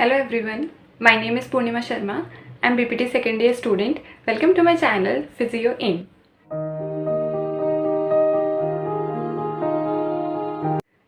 Hello everyone, my name is Purnima Sharma. I am BPT second year student. Welcome to my channel Physio Aim.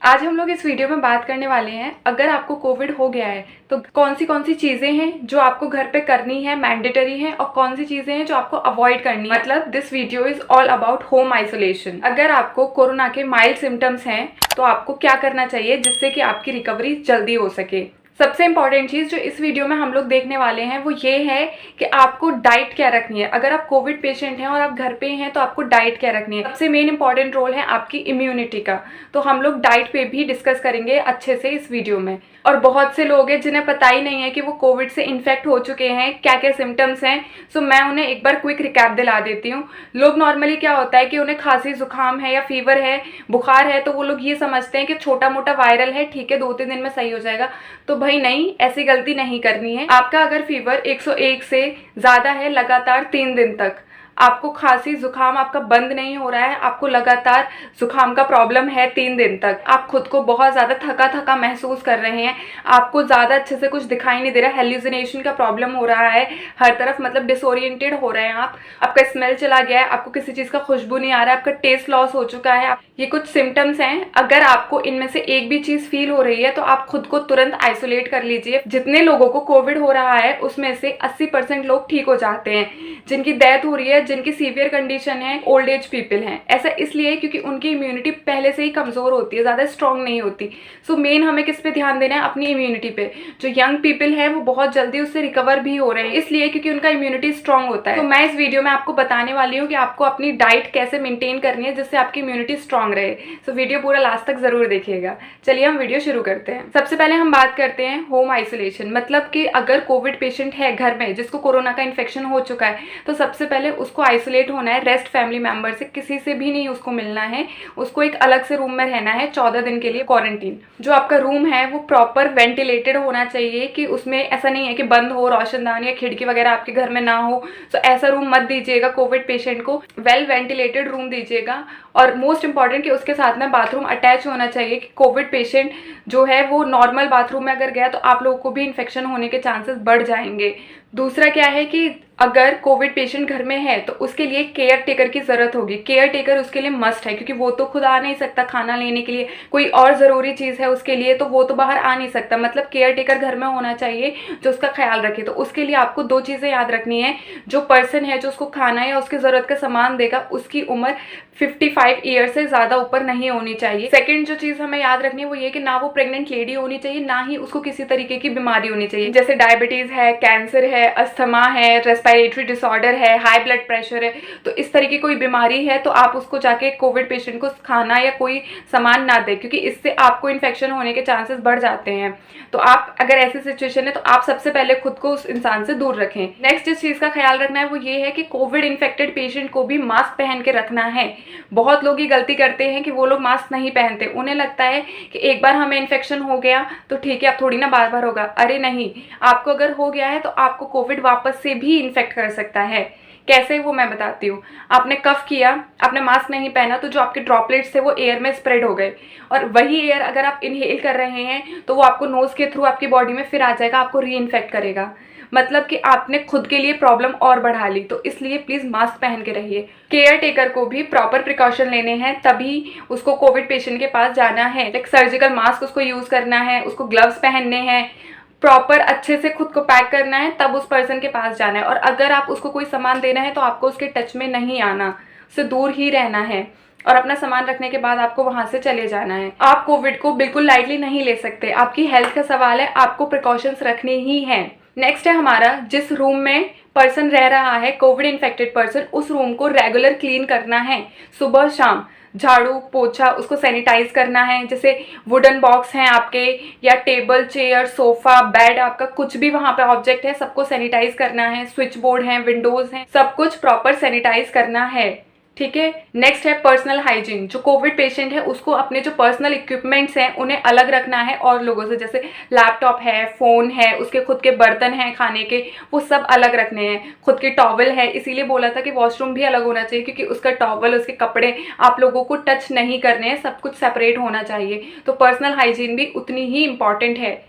आज हम लोग इस video में बात करने वाले हैं, अगर आपको कोविड हो गया है तो कौन सी चीज़ें हैं जो आपको घर पे करनी है, मैंडेटरी है, और कौन सी चीज़ें हैं जो आपको अवॉइड करनी है। मतलब this video is all about home isolation. अगर आपको कोरोना के माइल्ड सिम्टम्स हैं तो आपको क्या करना चाहिए जिससे कि आपकी रिकवरी जल्दी हो सके। सबसे इंपॉर्टेंट चीज़ जो इस वीडियो में हम लोग देखने वाले हैं वो ये है कि आपको डाइट क्या रखनी है। अगर आप कोविड पेशेंट हैं और आप घर पे हैं तो आपको डाइट क्या रखनी है। सबसे मेन इंपॉर्टेंट रोल है आपकी इम्यूनिटी का, तो हम लोग डाइट पे भी डिस्कस करेंगे अच्छे से इस वीडियो में। और बहुत से लोग हैं जिन्हें पता ही नहीं है कि वो कोविड से इन्फेक्ट हो चुके हैं, क्या क्या सिम्टम्स हैं। सो मैं उन्हें एक बार क्विक रिकैप दिला देती हूँ। लोग नॉर्मली क्या होता है कि उन्हें खांसी जुकाम है या फीवर है, बुखार है, तो वो लोग ये समझते हैं कि छोटा मोटा वायरल है, ठीक है 2-3 दिन में सही हो जाएगा। तो भाई नहीं, ऐसी गलती नहीं करनी है। आपका अगर फीवर 101 से ज़्यादा है लगातार 3 दिन तक, आपको खांसी जुकाम आपका बंद नहीं हो रहा है, आपको लगातार जुकाम का प्रॉब्लम है 3 दिन तक, आप खुद को बहुत ज़्यादा थका थका महसूस कर रहे हैं, आपको ज़्यादा अच्छे से कुछ दिखाई नहीं दे रहा, हेल्यूसिनेशन का प्रॉब्लम हो रहा है हर तरफ, मतलब डिसोरिएंटेड हो रहे हैं आप, आपका स्मेल चला गया है, आपको किसी चीज़ का खुशबू नहीं आ रहा है, आपका टेस्ट लॉस हो चुका है, ये कुछ सिम्टम्स हैं। अगर आपको इनमें से एक भी चीज़ फील हो रही है तो आप खुद को तुरंत आइसोलेट कर लीजिए। जितने लोगों को कोविड हो रहा है उसमें से 80% लोग ठीक हो जाते हैं। जिनकी डेथ हो रही है, जिनकी सीवियर कंडीशन है, ओल्ड एज पीपल हैं। ऐसा इसलिए क्योंकि उनकी इम्यूनिटी पहले से ही कमज़ोर होती है, ज़्यादा स्ट्रॉन्ग नहीं होती। सो मेन हमें किस पे ध्यान देना है? अपनी इम्यूनिटी पे। जो यंग पीपल हैं वो बहुत जल्दी उससे रिकवर भी हो रहे हैं, इसलिए क्योंकि उनका इम्यूनिटी स्ट्रॉन्ग होता है। तो मैं इस वीडियो में आपको बताने वाली हूँ कि आपको अपनी डाइट कैसे मेंटेन करनी है जिससे आपकी इम्यूनिटी स्ट्रॉन्ग रहे। सो वीडियो पूरा लास्ट तक जरूर देखिएगा। चलिए हम वीडियो शुरू करते हैं। सबसे पहले हम बात करते हैं होम आइसोलेशन। मतलब कि अगर कोविड पेशेंट है घर में जिसको कोरोना का इन्फेक्शन हो चुका है तो सबसे पहले उसको आइसोलेट होना है रेस्ट फैमिली मेंबर से, किसी से भी नहीं उसको मिलना है, उसको एक अलग से रूम में रहना है 14 दिन के लिए क्वारंटीन। जो आपका रूम है वो प्रॉपर वेंटिलेटेड होना चाहिए कि उसमें ऐसा नहीं है कि बंद हो, रोशनदान या खिड़की वगैरह आपके घर में ना हो। तो ऐसा रूम मत दीजिएगा कोविड पेशेंट को, वेल वेंटिलेटेड रूम दीजिएगा। और मोस्ट इंपॉर्टेंट कि उसके साथ में बाथरूम अटैच होना चाहिए कि कोविड पेशेंट जो है वो नॉर्मल बाथरूम में अगर गया तो आप लोगों को भी इन्फेक्शन होने के चांसेस बढ़ जाएंगे। दूसरा क्या है कि अगर कोविड पेशेंट घर में है तो उसके लिए केयर टेकर की ज़रूरत होगी। केयर टेकर उसके लिए मस्ट है क्योंकि वो तो खुद आ नहीं सकता खाना लेने के लिए, कोई और ज़रूरी चीज़ है उसके लिए तो वो तो बाहर आ नहीं सकता। मतलब केयर टेकर घर में होना चाहिए जो उसका ख्याल रखे। तो उसके लिए आपको 2 चीज़ें याद रखनी है। जो पर्सन है जो उसको खाना या उसकी ज़रूरत का सामान देगा उसकी उम्र 55 ईयर से ज़्यादा ऊपर नहीं होनी चाहिए। सेकेंड जो चीज़ हमें याद रखनी है वो ये कि ना वो प्रेग्नेंट लेडी होनी चाहिए, ना ही उसको किसी तरीके की बीमारी होनी चाहिए, जैसे डायबिटीज़ है, कैंसर है, अस्थमा है, रेस्पिरेटरी डिसऑर्डर है, हाई ब्लड प्रेशर है। तो इस तरह की कोई बीमारी है तो आप उसको जाके कोविड पेशेंट को खाना या कोई सामान ना दें क्योंकि इससे आपको इन्फेक्शन होने के चांसेस बढ़ जाते हैं। तो आप अगर ऐसी सिचुएशन है तो आप सबसे पहले खुद को उस इंसान से दूर रखें। नेक्स्ट जिस चीज़ का ख्याल रखना है वो ये है कि कोविड इन्फेक्टेड पेशेंट को भी मास्क पहन के रखना है। बहुत लोग ये गलती करते हैं कि वो लोग मास्क नहीं पहनते, उन्हें लगता है कि एक बार हमें इन्फेक्शन हो गया तो ठीक है अब थोड़ी ना बार बार होगा। अरे नहीं, आपको अगर हो गया है तो आपको कोविड वापस से भी इन्फेक्ट कर सकता है। कैसे वो मैं बताती हूँ। आपने कफ किया, आपने मास्क नहीं पहना तो जो आपके ड्रॉपलेट्स थे वो एयर में स्प्रेड हो गए, और वही एयर अगर आप इनहेल कर रहे हैं तो वो आपको नोज के थ्रू आपकी बॉडी में फिर आ जाएगा, आपको री इन्फेक्ट करेगा। मतलब कि आपने खुद के लिए प्रॉब्लम और बढ़ा ली। तो इसलिए प्लीज मास्क पहन के रहिए। केयर टेकर को भी प्रॉपर प्रिकॉशन लेने हैं, तभी उसको कोविड पेशेंट के पास जाना है। लाइक सर्जिकल मास्क उसको यूज करना है, उसको ग्लव्स पहनने हैं, प्रॉपर अच्छे से खुद को पैक करना है, तब उस पर्सन के पास जाना है। और अगर आप उसको कोई सामान देना है तो आपको उसके टच में नहीं आना, उससे दूर ही रहना है, और अपना सामान रखने के बाद आपको वहां से चले जाना है। आप कोविड को बिल्कुल लाइटली नहीं ले सकते, आपकी हेल्थ का सवाल है, आपको प्रिकॉशंस रखने ही हैं। नेक्स्ट है हमारा, जिस रूम में पर्सन रह रहा है कोविड इन्फेक्टेड पर्सन, उस रूम को रेगुलर क्लीन करना है। सुबह शाम झाड़ू पोछा उसको सैनिटाइज करना है। जैसे वुडन बॉक्स हैं आपके, या टेबल चेयर सोफा बेड, आपका कुछ भी वहां पे ऑब्जेक्ट है सबको सैनिटाइज करना है। स्विच बोर्ड है, विंडोज हैं, सब कुछ प्रॉपर सैनिटाइज करना है। ठीक है। नेक्स्ट है पर्सनल हाइजीन। जो कोविड पेशेंट है उसको अपने जो पर्सनल इक्विपमेंट्स हैं उन्हें अलग रखना है और लोगों से, जैसे लैपटॉप है, फोन है, उसके खुद के बर्तन हैं खाने के, वो सब अलग रखने हैं। खुद की टॉवल है, इसीलिए बोला था कि वॉशरूम भी अलग होना चाहिए क्योंकि उसका टॉवल उसके कपड़े आप लोगों को टच नहीं करने हैं, सब कुछ सेपरेट होना चाहिए। तो पर्सनल हाइजीन भी उतनी ही इंपॉर्टेंट है।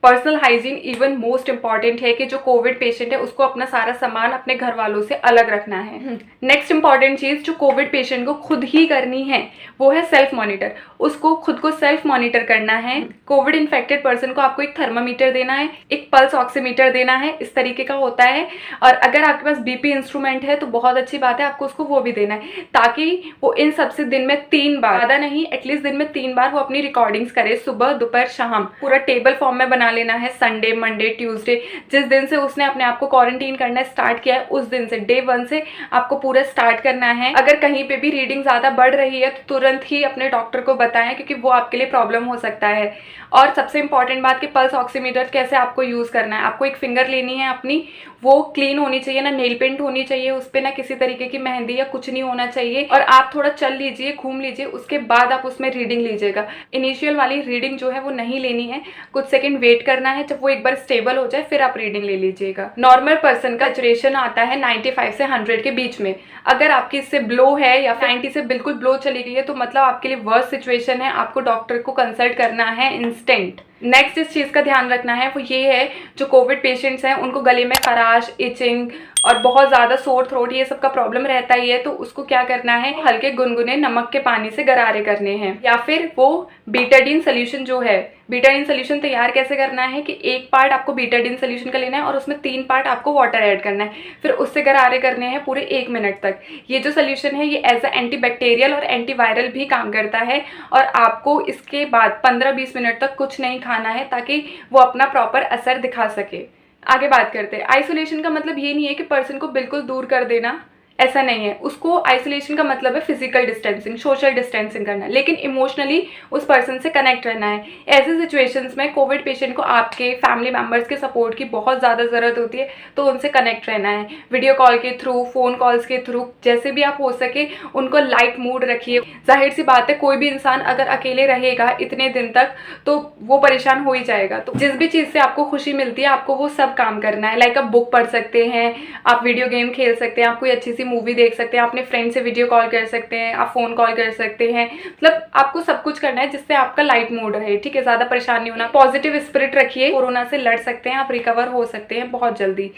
Personal hygiene even most important है कि जो कोविड पेशेंट है उसको अपना सारा सामान अपने घर वालों से अलग रखना है। नेक्स्ट इंपॉर्टेंट चीज जो कोविड पेशेंट को खुद ही करनी है वो है सेल्फ मॉनिटर। उसको खुद को सेल्फ मॉनिटर करना है। कोविड इन्फेक्टेड पर्सन को आपको एक थर्मामीटर देना है, एक पल्स ऑक्सीमीटर देना है, इस तरीके का होता है। और अगर आपके पास बीपी इंस्ट्रूमेंट है तो बहुत अच्छी बात है, आपको उसको वो भी देना है, ताकि वो इन सबसे दिन में 3 बार, ज़्यादा नहीं एटलीस्ट दिन में 3 बार वो अपनी रिकॉर्डिंग्स करे, सुबह दोपहर शाम। पूरा टेबल फॉर्म में बना लेना है। संडे मंडे ट्यूसडे जिस दिन से उसने अपने आप को क्वारंटीन करना स्टार्ट किया है उस दिन से डे 1 से आपको पूरा स्टार्ट करना है। अगर कहीं पे भी रीडिंग ज़्यादा बढ़ रही है तो तुरंत ही अपने डॉक्टर को बताएं, क्योंकि वो आपके लिए प्रॉब्लम हो सकता है। और सबसे इंपॉर्टेंट बात कि पल्स ऑक्सीमीटर कैसे आपको यूज़ करना है। आपको एक फिंगर लेनी है अपनी, वो क्लीन होनी चाहिए, ना नेल पेंट होनी चाहिए उस पर, ना किसी तरीके की मेहंदी या कुछ नहीं होना चाहिए। और आप थोड़ा चल लीजिए, घूम लीजिए, उसके बाद आप उसमें रीडिंग लीजिएगा। इनिशियल वाली रीडिंग जो है वो नहीं लेनी है, कुछ सेकंड वेट करना है। जब वो एक बार स्टेबल हो जाए फिर आप रीडिंग ले लीजिएगा। नॉर्मल पर्सन का सैचुरेशन आता है 95 से 100 के बीच में। अगर आपकी इससे ब्लो है या 90 से बिल्कुल ब्लो चली गई है तो मतलब आपके लिए वर्स्ट सिचुएशन है, आपको डॉक्टर को कंसल्ट करना है इंस्टेंट। नेक्स्ट इस चीज़ का ध्यान रखना है वो ये है, जो कोविड पेशेंट्स हैं उनको गले में खराश, इचिंग और बहुत ज़्यादा सोर थ्रोट ये सब का प्रॉब्लम रहता ही है, तो उसको क्या करना है, हल्के गुनगुने नमक के पानी से गरारे करने हैं। या फिर वो बीटाडीन सोल्यूशन जो है, बीटाडीन सोल्यूशन तैयार कैसे करना है कि एक पार्ट आपको बीटाडीन सोल्यूशन का लेना है और उसमें 3 पार्ट आपको वाटर ऐड करना है, फिर उससे गरारे करने हैं पूरे 1 मिनट तक। ये जो सोल्यूशन है ये एज अ एंटीबैक्टीरियल और एंटीवायरल भी काम करता है। और आपको इसके बाद 15-20 मिनट तक कुछ नहीं खाना है, ताकि वो अपना प्रॉपर असर दिखा सके। आगे बात करते हैं। आइसोलेशन का मतलब ये नहीं है कि पर्सन को बिल्कुल दूर कर देना, ऐसा नहीं है। उसको आइसोलेशन का मतलब है फिजिकल डिस्टेंसिंग, सोशल डिस्टेंसिंग करना, लेकिन इमोशनली उस पर्सन से कनेक्ट रहना है। ऐसे सिचुएशंस में कोविड पेशेंट को आपके फैमिली मेंबर्स के सपोर्ट की बहुत ज़्यादा ज़रूरत होती है, तो उनसे कनेक्ट रहना है। वीडियो कॉल के थ्रू, फ़ोन कॉल्स के थ्रू, जैसे भी आप हो सके उनको लाइट मूड रखिए। जाहिर सी बात है कोई भी इंसान अगर अकेले रहेगा इतने दिन तक तो वो परेशान हो ही जाएगा। तो जिस भी चीज़ से आपको खुशी मिलती है आपको वो सब काम करना है। लाइक आप बुक पढ़ सकते हैं, आप वीडियो गेम खेल सकते हैं, आप कोई अच्छी सी मूवी देख सकते हैं, अपने फ्रेंड से वीडियो कॉल कर सकते हैं, आप फोन कॉल कर सकते हैं। मतलब आपको सब कुछ करना है जिससे आपका लाइट मूड रहे, ठीक है, ज्यादा परेशान नहीं होना। पॉजिटिव स्पिरिट रखिए, कोरोना से लड़ सकते हैं आप, रिकवर हो सकते हैं बहुत जल्दी।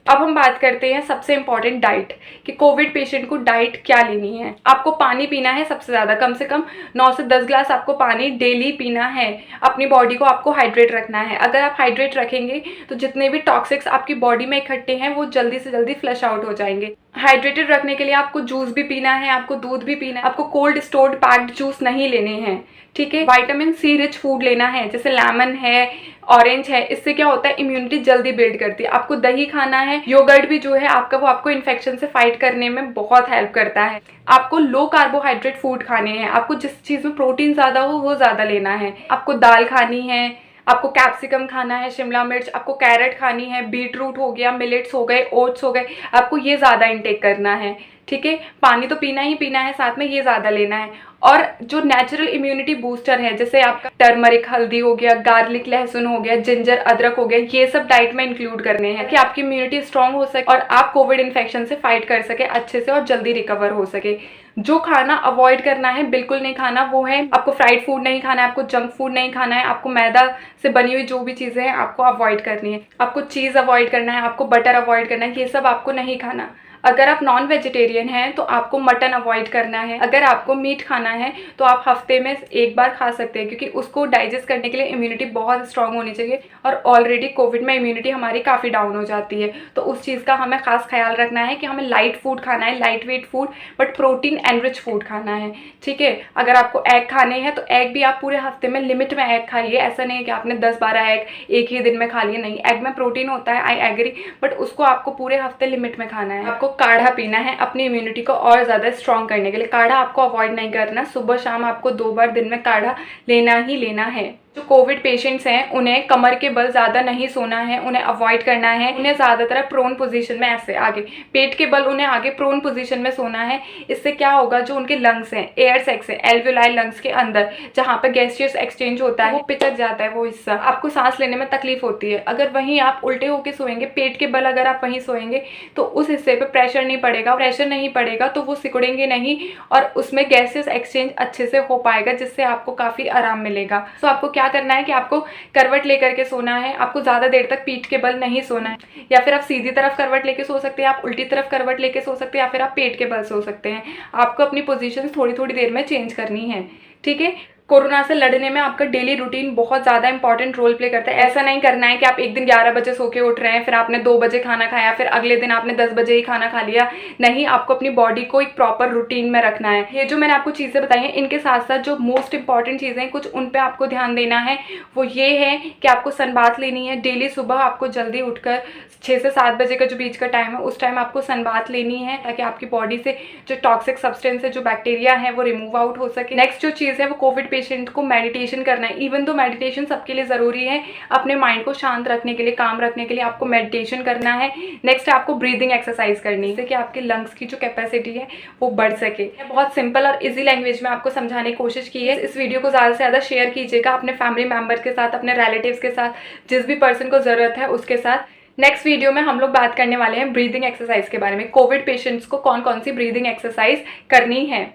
अब हम बात करते हैं सबसे इंपॉर्टेंट डाइट, कि कोविड पेशेंट को डाइट क्या लेनी है। आपको पानी पीना है सबसे ज़्यादा, कम से कम 9 से 10 ग्लास आपको पानी डेली पीना है। अपनी बॉडी को आपको हाइड्रेट रखना है। अगर आप हाइड्रेट रखेंगे तो जितने भी टॉक्सिक्स आपकी बॉडी में इकट्ठे हैं वो जल्दी से जल्दी फ्लश आउट हो जाएंगे। हाइड्रेटेड रखने के लिए आपको जूस भी पीना है, आपको दूध भी पीना है, आपको कोल्ड स्टोर्ड पैक्ड जूस नहीं लेने हैं, ठीक है। विटामिन सी रिच फूड लेना है, जैसे लेमन है, ऑरेंज है। इससे क्या होता है, इम्यूनिटी जल्दी बिल्ड करती है। आपको दही खाना है, योगर्ट भी जो है आपका वो आपको इन्फेक्शन से फाइट करने में बहुत हेल्प करता है। आपको लो कार्बोहाइड्रेट फूड खाने हैं, आपको जिस चीज़ में प्रोटीन ज़्यादा हो वो ज़्यादा लेना है। आपको दाल खानी है, आपको कैप्सिकम खाना है, शिमला मिर्च, आपको कैरेट खानी है, बीट रूट हो गया, मिलेट्स हो गए, ओट्स हो गए, आपको ये ज़्यादा इंटेक करना है, ठीक है। पानी तो पीना ही पीना है, साथ में ये ज़्यादा लेना है। और जो नेचुरल इम्यूनिटी बूस्टर है, जैसे आपका टर्मरिक हल्दी हो गया, गार्लिक लहसुन हो गया, जिंजर अदरक हो गया, ये सब डाइट में इंक्लूड करने हैं कि आपकी इम्यूनिटी स्ट्रांग हो सके और आप कोविड इन्फेक्शन से फाइट कर सके अच्छे से और जल्दी रिकवर हो सके। जो खाना अवॉइड करना है, बिल्कुल नहीं खाना, वो है आपको फ्राइड फूड नहीं खाना है, आपको जंक फूड नहीं खाना है, आपको मैदा से बनी हुई जो भी चीज़ें हैं आपको अवॉइड करनी है, आपको चीज़ अवॉइड करना है, आपको बटर अवॉइड करना है, ये सब आपको नहीं खाना। अगर आप नॉन वेजिटेरियन हैं तो आपको मटन अवॉइड करना है। अगर आपको मीट खाना है तो आप हफ्ते में 1 बार खा सकते हैं, क्योंकि उसको डाइजेस्ट करने के लिए इम्यूनिटी बहुत स्ट्रांग होनी चाहिए और ऑलरेडी कोविड में इम्यूनिटी हमारी काफ़ी डाउन हो जाती है। तो उस चीज़ का हमें खास ख्याल रखना है कि हमें लाइट फूड खाना है, light weight food, but protein enrich food खाना है, ठीक है। अगर आपको एग खाने हैं तो एग भी आप पूरे हफ्ते में लिमिट में एग खाइए। ऐसा नहीं है कि आपने 10-12 एग एक ही दिन में खा लिए, नहीं। एग में प्रोटीन होता है, आई एग्री, बट उसको आपको पूरे हफ्ते लिमिट में खाना है। आपको काढ़ा पीना है अपनी इम्यूनिटी को और ज़्यादा स्ट्रॉन्ग करने के लिए। काढ़ा आपको अवॉइड नहीं करना, सुबह शाम आपको 2 बार दिन में काढ़ा लेना ही लेना है। जो कोविड पेशेंट्स हैं उन्हें कमर के बल ज़्यादा नहीं सोना है, उन्हें अवॉइड करना है। उन्हें ज़्यादातर प्रोन पोजीशन में, ऐसे आगे पेट के बल उन्हें आगे प्रोन पोजीशन में सोना है। इससे क्या होगा, जो उनके लंग्स हैं, एयर सैक्स है, एल्वियोलाई लंग्स के अंदर जहाँ पे गैसियस एक्सचेंज होता है वो पिचक जाता है, वो हिस्सा आपको सांस लेने में तकलीफ होती है। अगर वहीं आप उल्टे होकर सोएंगे, पेट के बल अगर आप वहीं सोएंगे तो उस हिस्से पर प्रेशर नहीं पड़ेगा। प्रेशर नहीं पड़ेगा तो वो सिकुड़ेंगे नहीं और उसमें गैसियस एक्सचेंज अच्छे से हो पाएगा, जिससे आपको काफ़ी आराम मिलेगा। तो आपको क्या करना है कि आपको करवट लेकर के सोना है, आपको ज़्यादा देर तक पीठ के बल नहीं सोना है, या फिर आप सीधी तरफ करवट लेके सो सकते हैं, आप उल्टी तरफ करवट लेके सो सकते हैं, या फिर आप पेट के बल सो सकते हैं। आपको अपनी पोजीशन थोड़ी थोड़ी देर में चेंज करनी है, ठीक है। कोरोना से लड़ने में आपका डेली रूटीन बहुत ज़्यादा इंपॉर्टेंट रोल प्ले करता है। ऐसा नहीं करना है कि आप एक दिन 11 बजे सो के उठ रहे हैं, फिर आपने 2 बजे खाना खाया, फिर अगले दिन आपने 10 बजे ही खाना खा लिया। नहीं, आपको अपनी बॉडी को एक प्रॉपर रूटीन में रखना है। ये जो मैंने आपको चीज़ें बताई हैं, इनके साथ साथ जो मोस्ट इंपॉर्टेंट चीज़ें हैं कुछ उन पर आपको ध्यान देना है। वो ये है कि आपको सन बाथ लेनी है डेली। सुबह आपको जल्दी उठकर 6 से 7 बजे का जो बीच का टाइम है, उस टाइम आपको सन बाथ लेनी है, ताकि आपकी बॉडी से जो टॉक्सिक सब्सटेंस है, जो बैक्टीरिया है, वो रिमूव आउट हो सके। नेक्स्ट जो चीज़ है वो कोविड पेशेंट को मेडिटेशन करना है। इवन दो मेडिटेशन सबके लिए ज़रूरी है, अपने माइंड को शांत रखने के लिए, काम रखने के लिए आपको मेडिटेशन करना है। नेक्स्ट आपको ब्रीदिंग एक्सरसाइज करनी है, जिससे कि आपके लंग्स की जो कैपेसिटी है वो बढ़ सके। बहुत सिंपल और इजी लैंग्वेज में आपको समझाने की कोशिश की है। इस वीडियो को ज़्यादा से ज़्यादा शेयर कीजिएगा अपने फैमिली मेम्बर के साथ, अपने रिलेटिव्स के साथ, जिस भी पर्सन को ज़रूरत है उसके साथ। नेक्स्ट वीडियो में हम लोग बात करने वाले हैं ब्रीदिंग एक्सरसाइज के बारे में। कोविड पेशेंट्स को कौन कौन सी ब्रीदिंग एक्सरसाइज करनी है।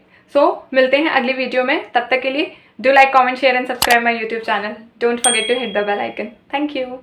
मिलते हैं अगली वीडियो में। तब तक के लिए do like, comment, share and subscribe my YouTube channel. Don't forget to hit the bell icon. Thank you.